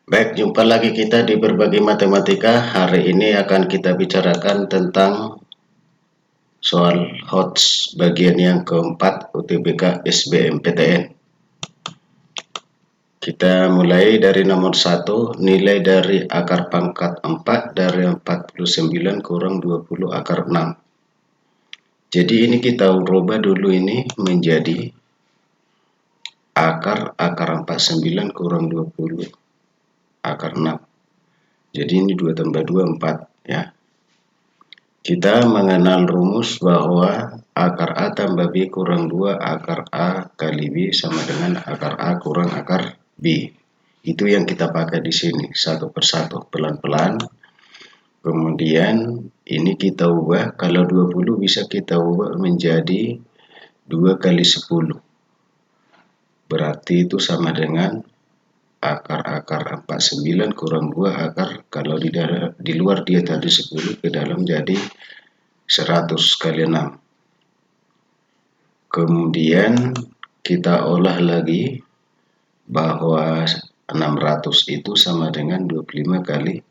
Baik, jumpa lagi kita di Berbagi Matematika. Hari ini akan kita bicarakan tentang soal HOTS bagian yang keempat UTBK SBMPTN. Kita mulai dari nomor 1, nilai dari akar pangkat 4 dari 49 kurang 20 akar 6. Jadi ini kita rubah dulu ini menjadi akar 49 kurang 20 akar 6. Jadi ini 2 tambah 2, 4 ya. Kita mengenal rumus bahwa akar A tambah B kurang 2 akar A kali B sama dengan akar A kurang akar B. Itu yang kita pakai di sini, satu persatu, pelan-pelan. Kemudian ini kita ubah, kalau 20 bisa kita ubah menjadi 2 kali 10. Berarti itu sama dengan akar 49 kurang 2 akar, kalau di luar dia tadi 10, ke dalam jadi 100 kali 6. Kemudian kita olah lagi bahwa 600 itu sama dengan 25 kali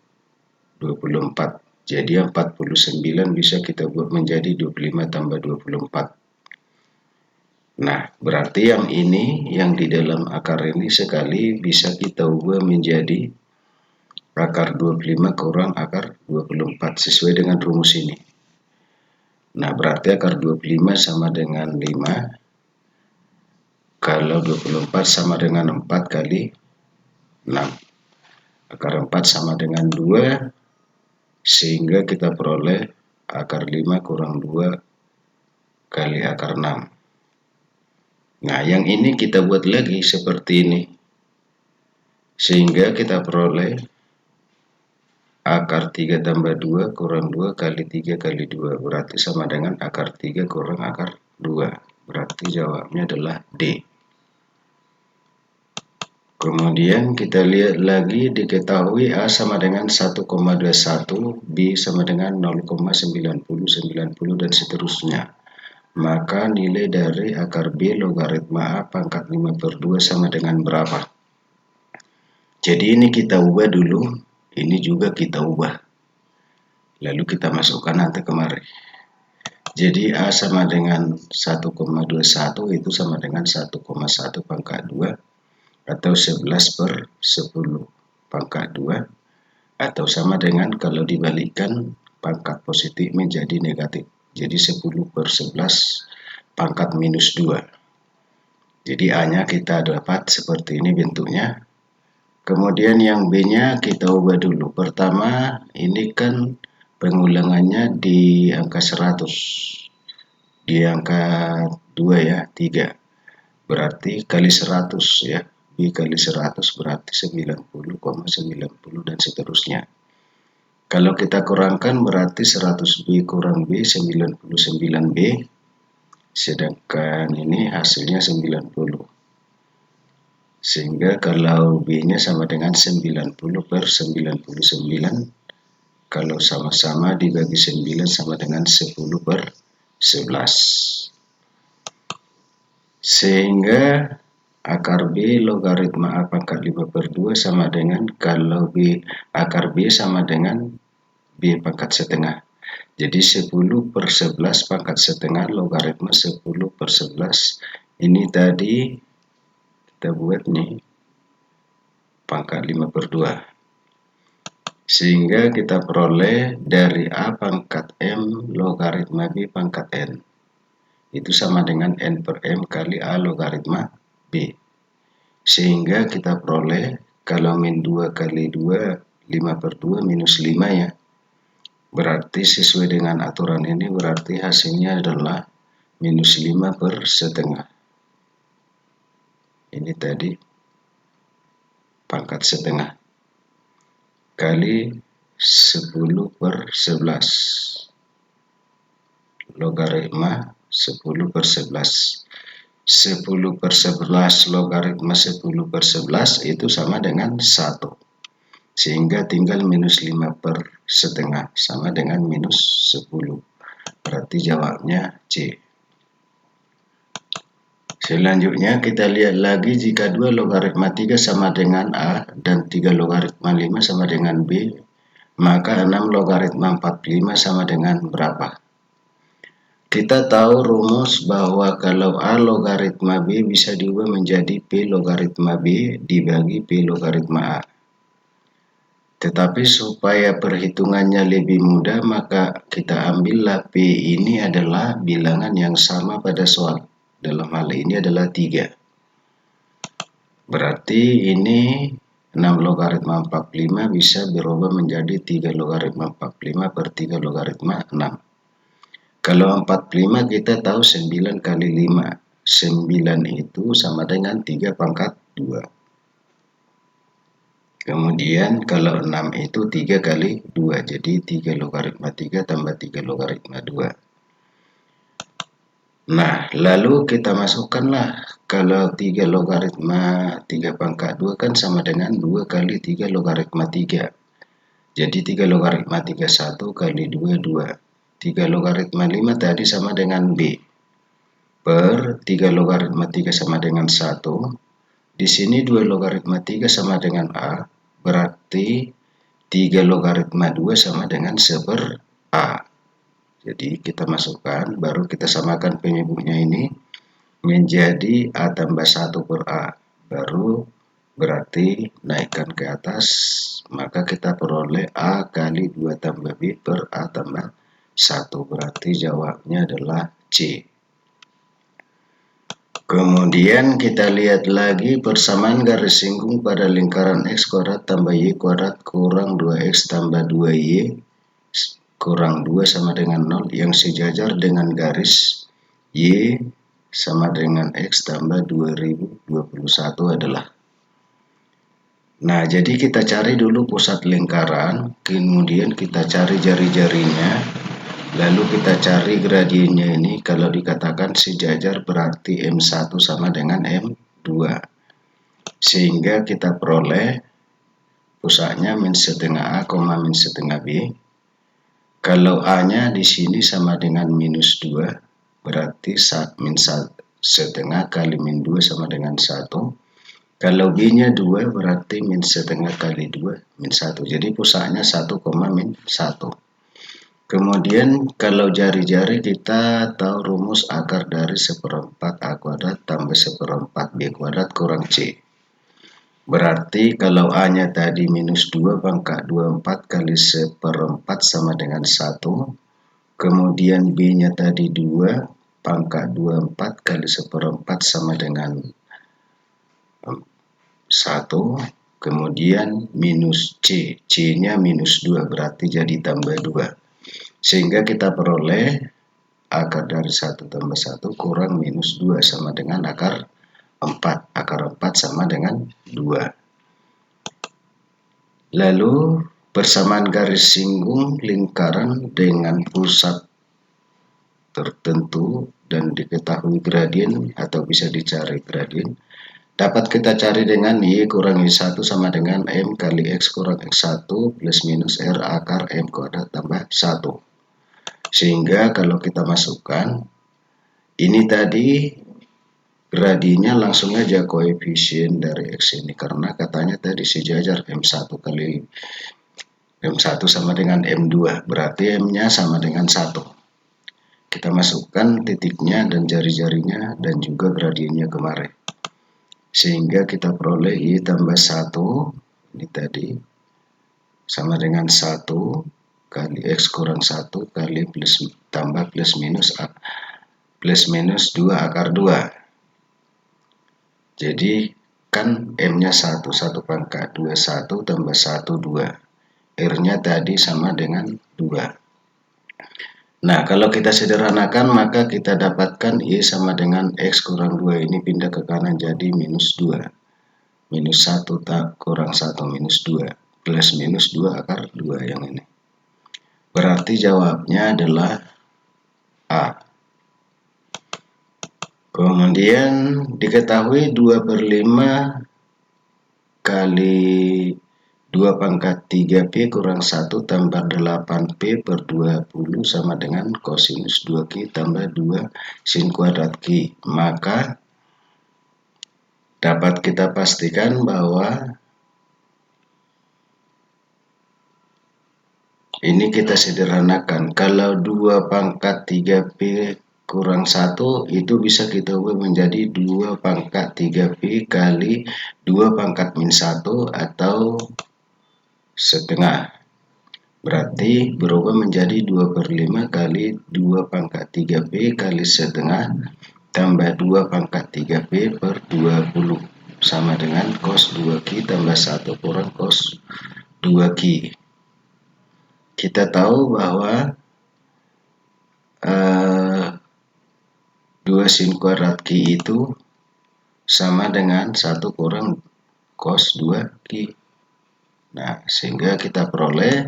24. Jadi 49 bisa kita buat menjadi 25 tambah 24. Nah, berarti yang ini, yang di dalam akar ini sekali bisa kita ubah menjadi akar 25 kurang akar 24 sesuai dengan rumus ini. Nah, berarti akar 25 sama dengan 5. Kalau 24 sama dengan 4 kali 6. Akar 4 sama dengan 2. Sehingga kita peroleh akar 5 kurang 2 kali akar 6. Nah, yang ini kita buat lagi seperti ini. Sehingga kita peroleh akar 3 tambah 2 kurang 2 kali 3 kali 2. Berarti sama dengan akar 3 kurang akar 2. Berarti jawabnya adalah D. Kemudian kita lihat lagi, diketahui A sama dengan 1,21, B sama dengan 0,90, dan seterusnya. Maka nilai dari akar B logaritma A pangkat 5/2 sama dengan berapa? Jadi ini kita ubah dulu, ini juga kita ubah. Lalu kita masukkan nanti kemari. Jadi A sama dengan 1,21 itu sama dengan 1,1 pangkat 2. Atau 11/10 pangkat 2, atau sama dengan kalau dibalikkan pangkat positif menjadi negatif, jadi 10/11 pangkat minus 2. Jadi A nya kita dapat seperti ini bentuknya. Kemudian yang B nya kita ubah dulu. Pertama, ini kan pengulangannya di angka 100, di angka 2 ya, 3, berarti kali 100 ya. B kali 100 berarti 90,90 dan seterusnya. Kalau kita kurangkan berarti 100B kurang B 99B, sedangkan ini hasilnya 90. Sehingga kalau B-nya sama dengan 90/99, kalau sama-sama dibagi 9 sama dengan 10/11. Sehingga akar B logaritma A pangkat 5/2 sama dengan, kalau akar B sama dengan B pangkat setengah. Jadi 10/11 pangkat setengah logaritma 10/11. Ini tadi kita buat nih pangkat 5/2. Sehingga kita peroleh dari A pangkat M logaritma B pangkat N. Itu sama dengan N/M kali A logaritma B. Sehingga kita peroleh, kalau min 2 kali 2, 5/2 minus 5 ya. Berarti sesuai dengan aturan ini berarti hasilnya adalah minus 5/setengah. Ini tadi pangkat setengah kali 10/11. Logaritma 10/11. 10/11 logaritma 10/11 itu sama dengan 1. Sehingga tinggal minus 5/setengah sama dengan minus 10. Berarti jawabnya C. Selanjutnya kita lihat lagi jika 2 logaritma 3 sama dengan A dan 3 logaritma 5 sama dengan B, maka 6 logaritma 45 sama dengan berapa? Kita tahu rumus bahwa kalau A logaritma B bisa diubah menjadi P logaritma B dibagi P logaritma A. Tetapi supaya perhitungannya lebih mudah, maka kita ambillah P ini adalah bilangan yang sama pada soal. Dalam hal ini adalah 3. Berarti ini 6 logaritma 45 bisa berubah menjadi 3 logaritma 45 per 3 logaritma 6. Kalau 45 kita tahu 9 kali 5. 9 itu sama dengan 3 pangkat 2. Kemudian kalau 6 itu 3 kali 2. Jadi 3 logaritma 3 tambah 3 logaritma 2. Nah, lalu kita masukkanlah. Kalau 3 logaritma 3 pangkat 2 kan sama dengan 2 kali 3 logaritma 3. Jadi 3 logaritma 3 1 kali 2 2. 3 logaritma 5 tadi sama dengan B. Per 3 logaritma 3 sama dengan 1. Di sini 2 logaritma 3 sama dengan A. Berarti 3 logaritma 2 sama dengan 1 per A. Jadi kita masukkan, baru kita samakan penyebutnya ini menjadi A tambah 1 per A. Baru berarti naikkan ke atas, maka kita peroleh A kali 2 tambah B per A tambah 1. Berarti jawabnya adalah C. Kemudian kita lihat lagi persamaan garis singgung pada lingkaran X kuadrat tambah Y kuadrat kurang 2X tambah 2Y kurang 2 sama dengan 0 yang sejajar dengan garis Y sama dengan X tambah 2021 adalah. Nah, jadi kita cari dulu pusat lingkaran, kemudian kita cari jari-jarinya, lalu kita cari gradiennya ini. Kalau dikatakan sejajar berarti M1 sama dengan M2. Sehingga kita peroleh pusatnya min setengah A, min setengah B. Kalau A-nya di sini sama dengan minus 2, berarti min setengah kali min 2 sama dengan 1. Kalau B-nya 2, berarti min setengah kali 2, min 1. Jadi pusatnya 1, min 1. Kemudian kalau jari-jari kita tahu rumus akar dari 1/4 A kuadrat tambah 1/4 B kuadrat kurang C. Berarti kalau A-nya tadi minus 2 pangkat 24 kali 1/4 sama dengan 1. Kemudian B-nya tadi 2 pangkat 24 kali 1/4 sama dengan 1. Kemudian minus C. C-nya minus 2 berarti jadi tambah 2. Sehingga kita peroleh akar dari 1 tambah 1 kurang minus 2 sama dengan akar 4. Akar 4 sama dengan 2. Lalu persamaan garis singgung lingkaran dengan pusat tertentu dan diketahui gradien atau bisa dicari gradien dapat kita cari dengan Y kurang Y1 sama dengan M kali X kurang X1 plus minus R akar M kuadrat tambah 1. Sehingga kalau kita masukkan, ini tadi gradiennya langsung aja koefisien dari X ini. Karena katanya tadi sejajar M1 kali M1 sama dengan M2. Berarti M-nya sama dengan 1. Kita masukkan titiknya dan jari-jarinya dan juga gradiennya kemarin. Sehingga kita peroleh Y tambah 1, ini tadi, sama dengan 1 kali X kurang 1 kali plus tambah plus minus 2 akar 2. Jadi kan M-nya 1 pangkat 2, 1 tambah 1, 2. R-nya tadi sama dengan 2. Nah, kalau kita sederhanakan maka kita dapatkan Y sama dengan X kurang 2 ini pindah ke kanan jadi minus 2. Minus 1 kurang 1 minus 2. Plus minus 2 akar 2 yang ini. Berarti jawabnya adalah A. Kemudian diketahui 2/5 kali 2 pangkat 3P kurang 1 tambah 8P per 20 sama dengan kosinus 2Q tambah 2 sin kuadrat Q. Maka dapat kita pastikan bahwa ini kita sederhanakan. Kalau 2 pangkat 3P kurang 1 itu bisa kita ubah menjadi 2 pangkat 3P kali 2 pangkat min 1 atau setengah. Berarti berubah menjadi 2/5 kali 2 pangkat 3P kali setengah tambah 2 pangkat 3P per 20 sama dengan cos 2Q tambah 1 kurang cos 2Q. Kita tahu bahwa 2 sin kuadrat Q itu sama dengan 1 kurang cos 2Q. Nah, sehingga kita peroleh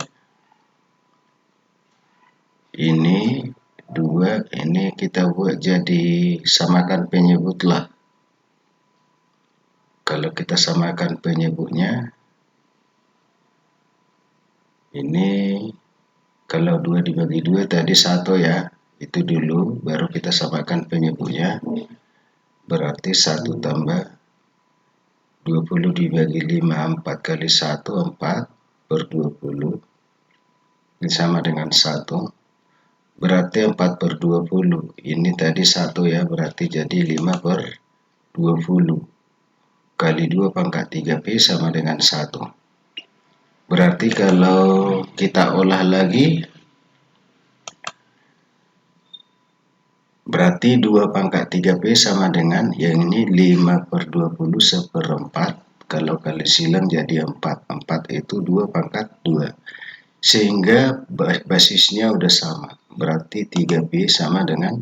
ini 2, ini kita buat jadi samakan penyebutlah. Kalau kita samakan penyebutnya, ini kalau 2 dibagi 2 tadi 1 ya, itu dulu, baru kita samakan penyebutnya. Berarti 1 tambah 20 dibagi 5, 4 kali 1, 4 per 20. Ini sama dengan 1. Berarti 4 per 20. Ini tadi 1 ya, berarti jadi 5 per 20. Kali 2 pangkat 3P sama dengan 1. Berarti kalau kita olah lagi, berarti 2 pangkat 3P sama dengan yang ini 5 per 20 1/4. Kalau kali silang jadi 4. 4 itu 2 pangkat 2. Sehingga basisnya udah sama. Berarti 3P sama dengan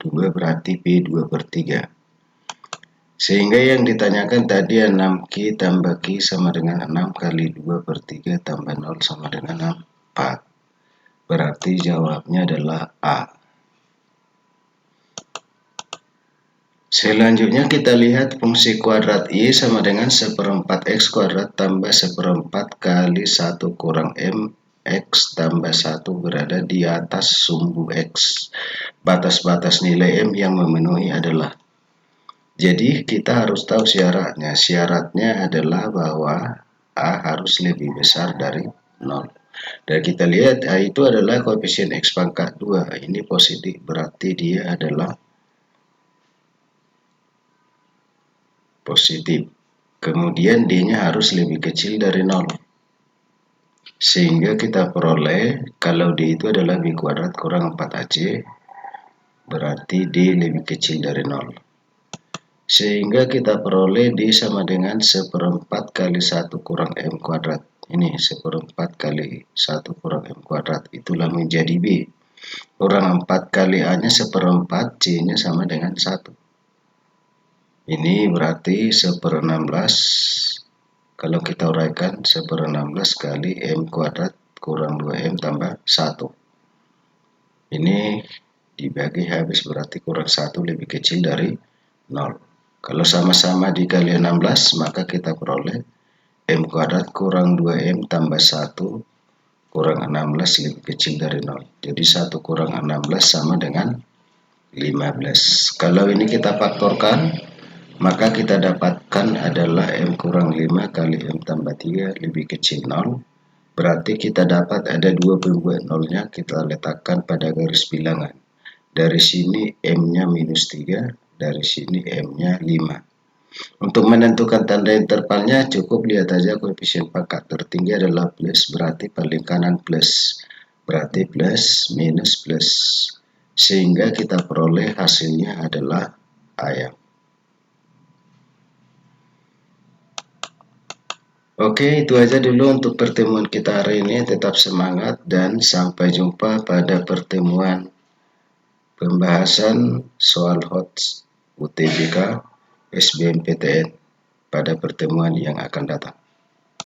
2, berarti P 2/3. Sehingga yang ditanyakan tadi 6Q tambah Q sama dengan 6 kali 2/3 tambah 0 sama dengan 4. Berarti jawabnya adalah A. Selanjutnya kita lihat fungsi kuadrat Y sama dengan 1/4 X kuadrat tambah 1/4 kali 1 kurang M X tambah 1 berada di atas sumbu X. Batas-batas nilai M yang memenuhi adalah. Jadi kita harus tahu syaratnya. Syaratnya adalah bahwa A harus lebih besar dari 0. Dan kita lihat A itu adalah koefisien X pangkat 2. Ini positif, berarti dia adalah positif. Kemudian D-nya harus lebih kecil dari 0. Sehingga kita peroleh kalau D itu adalah B kuadrat kurang 4AC, berarti D lebih kecil dari 0. Sehingga kita peroleh D sama dengan 1/4 kali 1 kurang M kuadrat. Ini 1/4 kali 1 kurang M kuadrat. Itulah menjadi B. Kurang 4 kali A-nya 1/4, C-nya sama dengan 1. Ini berarti 1/16. Kalau kita uraikan 1/16 kali M kuadrat kurang 2M tambah 1. Ini dibagi habis berarti kurang 1 lebih kecil dari 0. Kalau sama-sama dikali 16, maka kita peroleh M kuadrat kurang 2M tambah 1 kurang 16 lebih kecil dari 0. Jadi 1 kurang 16 sama dengan 15. Kalau ini kita faktorkan, maka kita dapatkan adalah M kurang 5 kali M tambah 3 lebih kecil 0. Berarti kita dapat ada 2 pembuat nolnya, kita letakkan pada garis bilangan. Dari sini M-nya minus 3. Dari sini M-nya 5. Untuk menentukan tanda intervalnya cukup lihat aja koefisien pangkat tertinggi adalah plus, berarti paling kanan plus. Berarti plus minus plus. Sehingga kita peroleh hasilnya adalah A. Oke, itu aja dulu untuk pertemuan kita hari ini. Tetap semangat dan sampai jumpa pada pertemuan pembahasan soal HOTS UTBK SBMPTN pada pertemuan yang akan datang.